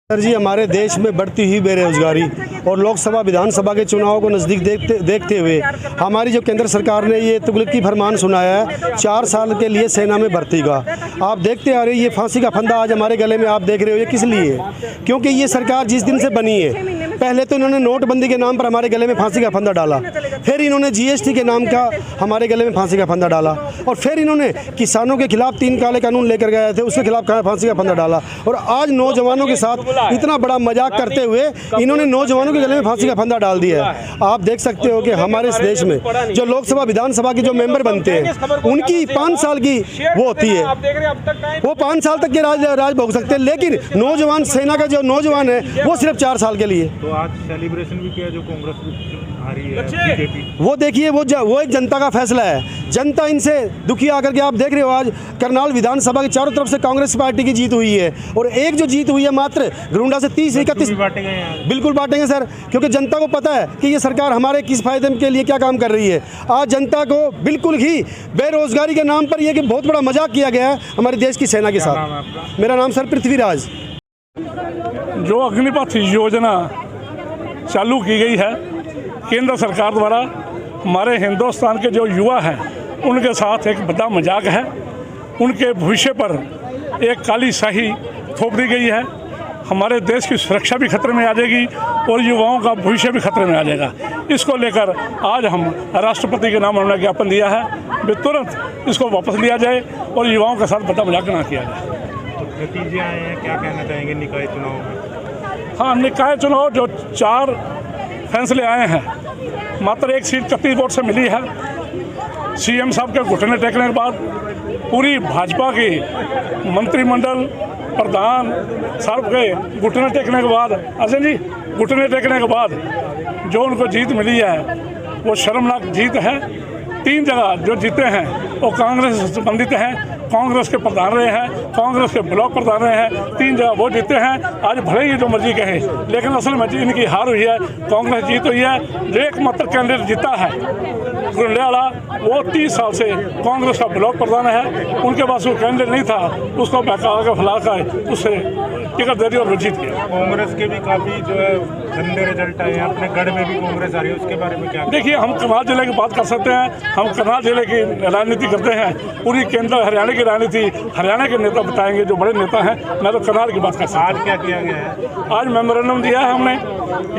Sir जी, हमारे देश में बढ़ती हुई बेरोजगारी और लोकसभा विधानसभा के चुनाव को नज़दीक देखते हुए हमारी जो केंद्र सरकार ने ये तुगलकी फरमान सुनाया है 4 साल के लिए सेना में भर्ती का। आप देखते आ रहे हो ये फांसी का फंदा आज हमारे गले में, आप देख रहे हो ये किस लिए? क्योंकि ये सरकार जिस दिन से बनी है, पहले तो इन्होंने नोटबंदी के नाम पर हमारे गले में फांसी का फंदा डाला, फिर इन्होंने GST के नाम का हमारे गले में फांसी का फंदा डाला, और फिर इन्होंने किसानों के खिलाफ 3 काले कानून लेकर गए थे, उसके खिलाफ फांसी का फंदा डाला, और आज नौजवानों के साथ इतना बड़ा मजाक करते हुए इन्होंने नौजवानों के गले में फांसी का फंदा डाल दिया है। आप देख सकते हो कि हमारे इस देश में जो लोकसभा विधानसभा के जो मेंबर बनते हैं उनकी 5 साल की वो होती है, वो 5 साल तक के राज भोग सकते हैं, लेकिन नौजवान सेना का जो नौजवान है वो सिर्फ 4 साल के लिए। तो आज सेलिब्रेशन भी किया जो कांग्रेस हारी है बीजेपी, वो देखिए वो एक जनता का फैसला है। जनता इनसे दुखी आकर के, आप देख रहे हो आज करनाल विधानसभा की चारों तरफ से कांग्रेस पार्टी की जीत हुई है, और एक जो जीत हुई है मात्र घरुंडा से 30-31 बिल्कुल बांटेंगे सर, क्योंकि जनता को पता है कि ये सरकार हमारे किस फायदे के लिए क्या काम कर रही है। आज जनता को बिल्कुल ही बेरोजगारी के नाम पर यह कि बहुत बड़ा मजाक किया गया है हमारे देश की सेना के साथ। मेरा नाम सर पृथ्वीराज। जो अग्निपथ योजना चालू की गई है केंद्र सरकार द्वारा, हमारे हिंदुस्तान के जो युवा हैं उनके साथ एक बड़ा मजाक है। उनके भविष्य पर एक काली स्याही थोप दी गई है। हमारे देश की सुरक्षा भी खतरे में आ जाएगी और युवाओं का भविष्य भी खतरे में आ जाएगा। इसको लेकर आज हम राष्ट्रपति के नाम हमने ज्ञापन दिया है, वे तुरंत इसको वापस लिया जाए और युवाओं के साथ बड़ा मजाक ना किया जाए। तो नतीजे आए हैं, क्या कहना चाहेंगे निकाय चुनाव में? हाँ, निकाय चुनाव जो 4 फैसले आए हैं, मात्र 1 सीट 31 वोट से मिली है। CM साहब के घुटने टेकने के बाद पूरी भाजपा की मंत्रिमंडल प्रधान साहब के घुटने टेकने के बाद, अजय जी घुटने टेकने के बाद जो उनको जीत मिली है वो शर्मनाक जीत है। 3 जगह जो जीते हैं वो कांग्रेस से संबंधित हैं, कांग्रेस के प्रधान रहे हैं, कांग्रेस के ब्लॉक प्रधान रहे हैं, 3 जगह वो जीते हैं। आज भले ही जो मर्जी कहें, लेकिन असल में इनकी हार हुई है, कांग्रेस जीत हुई है। जो एकमात्र कैंडिडेट जीता है गुंडियाला, वो 30 साल से कांग्रेस का ब्लॉक प्रधान है, उनके पास वो कैंडिडेट नहीं था, उसको बहका के फैला कर उससे टिकट दे दी और वो जीत गया। कांग्रेस के भी काफ़ी जो है गंदे रिजल्ट आए हैं, अपने गढ़ में भी कांग्रेस आ रही है, उसके बारे में क्या? देखिए, हम करनाल जिले की बात कर सकते हैं, हम करनाल जिले की राजनीति करते हैं, पूरी केंद्र हरियाणा की राजनीति हरियाणा के नेता बताएंगे जो बड़े नेता हैं। मैं तो करनाल की बात कर सकता हूँ। आज क्या किया गया है? आज मेमोरेंडम दिया है हमने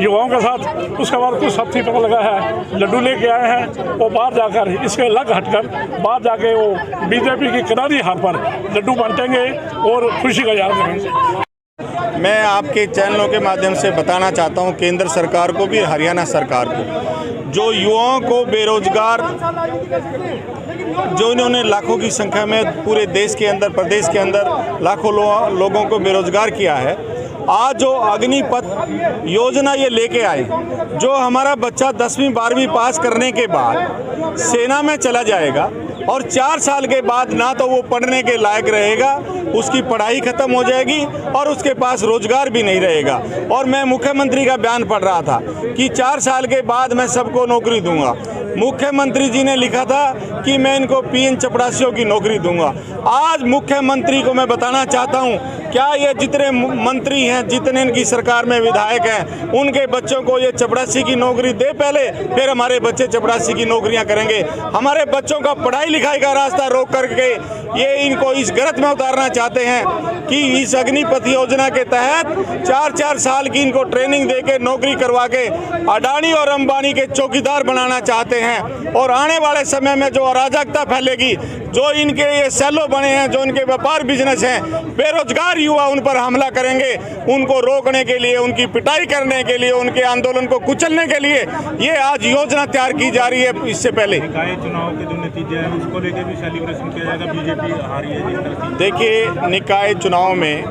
युवाओं के साथ, उसके बाद कुछ साथी पता लगा है लड्डू लेके आए हैं, वो बाहर जाकर इसके अलग हटकर बाहर जाके वो बीजेपी की करारी हार पर लड्डू बांटेंगे और खुशी का इजहार करेंगे। मैं आपके चैनलों के माध्यम से बताना चाहता हूं केंद्र सरकार को भी, हरियाणा सरकार को, जो युवाओं को बेरोजगार, जो इन्होंने लाखों की संख्या में पूरे देश के अंदर, प्रदेश के अंदर लाखों लोगों को बेरोजगार किया है। आज जो अग्निपथ योजना ये लेके आए, जो हमारा बच्चा 10वीं 12वीं पास करने के बाद सेना में चला जाएगा और 4 साल के बाद ना तो वो पढ़ने के लायक रहेगा, उसकी पढ़ाई खत्म हो जाएगी और उसके पास रोजगार भी नहीं रहेगा। और मैं मुख्यमंत्री का बयान पढ़ रहा था कि 4 साल के बाद मैं सबको नौकरी दूंगा। मुख्यमंत्री जी ने लिखा था कि मैं इनको PN चपरासियों की नौकरी दूंगा। आज मुख्यमंत्री को मैं बताना चाहता हूं, क्या ये जितने मंत्री हैं, जितने इनकी सरकार में विधायक हैं, उनके बच्चों को ये चपरासी की नौकरी दे पहले, फिर हमारे बच्चे चपरासी की नौकरियां करेंगे। हमारे बच्चों का पढ़ाई लिखाई का रास्ता रोक करके ये इनको इस गलत में उतारना चाहते हैं कि इस अग्निपथ योजना के तहत 4-4 साल की इनको ट्रेनिंग देके नौकरी करवा के अडानी और अंबानी के चौकीदार बनाना चाहते हैं। और आने वाले समय में जो अराजकता फैलेगी, जो इनके ये सेलो बने हैं, जो इनके व्यापार बिजनेस हैं, बेरोजगार युवा उन पर हमला करेंगे। उनको रोकने के लिए, उनकी पिटाई करने के लिए, उनके आंदोलन को कुचलने के लिए ये आज योजना तैयार की जा रही है। इससे पहले निकाय चुनाव के जो नतीजे हैं उसको लेकर भी सेलिब्रेशन किया जाएगा, बीजेपी हारी है। देखिए, निकाय चुनाव में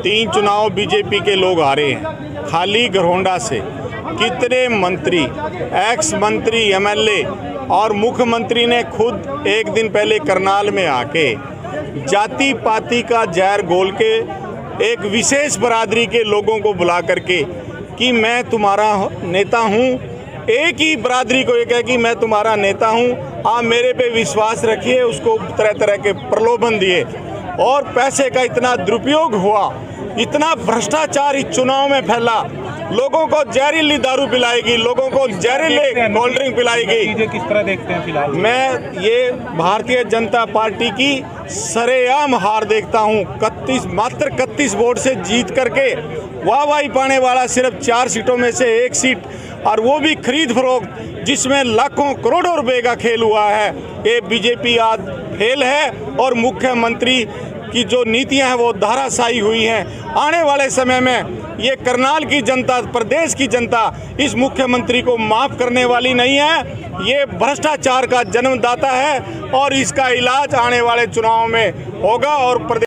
3 चुनाव बीजेपी के लोग हारे हैं। खाली घरोंडा से कितने मंत्री, एक्स मंत्री, MLA और मुख्यमंत्री ने खुद एक दिन पहले करनाल में आके जाति पाति का जहर घोल के एक विशेष बरादरी के लोगों को बुला करके कि मैं तुम्हारा नेता हूं, एक ही बरादरी को ये कहे कि मैं तुम्हारा नेता हूं, आप मेरे पे विश्वास रखिए। उसको तरह तरह के प्रलोभन दिए और पैसे का इतना दुरुपयोग हुआ इतना भ्रष्टाचार इस चुनाव में फैला, लोगों को जहरीली दारू पिलाएगी, लोगों को जहरीले कोल्ड ड्रिंक पिलाएगी। चीजें किस तरह देखते हैं फिलहाल? मैं ये भारतीय जनता पार्टी की सरेआम हार देखता हूँ। मात्र 31 वोट से जीत करके वाहवाही पाने वाला सिर्फ 4 सीटों में से 1 सीट, और वो भी खरीद फरोख्त, जिसमें लाखों करोड़ों रुपए का खेल हुआ है। ये बीजेपी आज फेल है और मुख्यमंत्री की जो नीतियां हैं वो धाराशायी हुई हैं। आने वाले समय में ये करनाल की जनता, प्रदेश की जनता इस मुख्यमंत्री को माफ़ करने वाली नहीं है। ये भ्रष्टाचार का जन्मदाता है और इसका इलाज आने वाले चुनाव में होगा और प्रदेश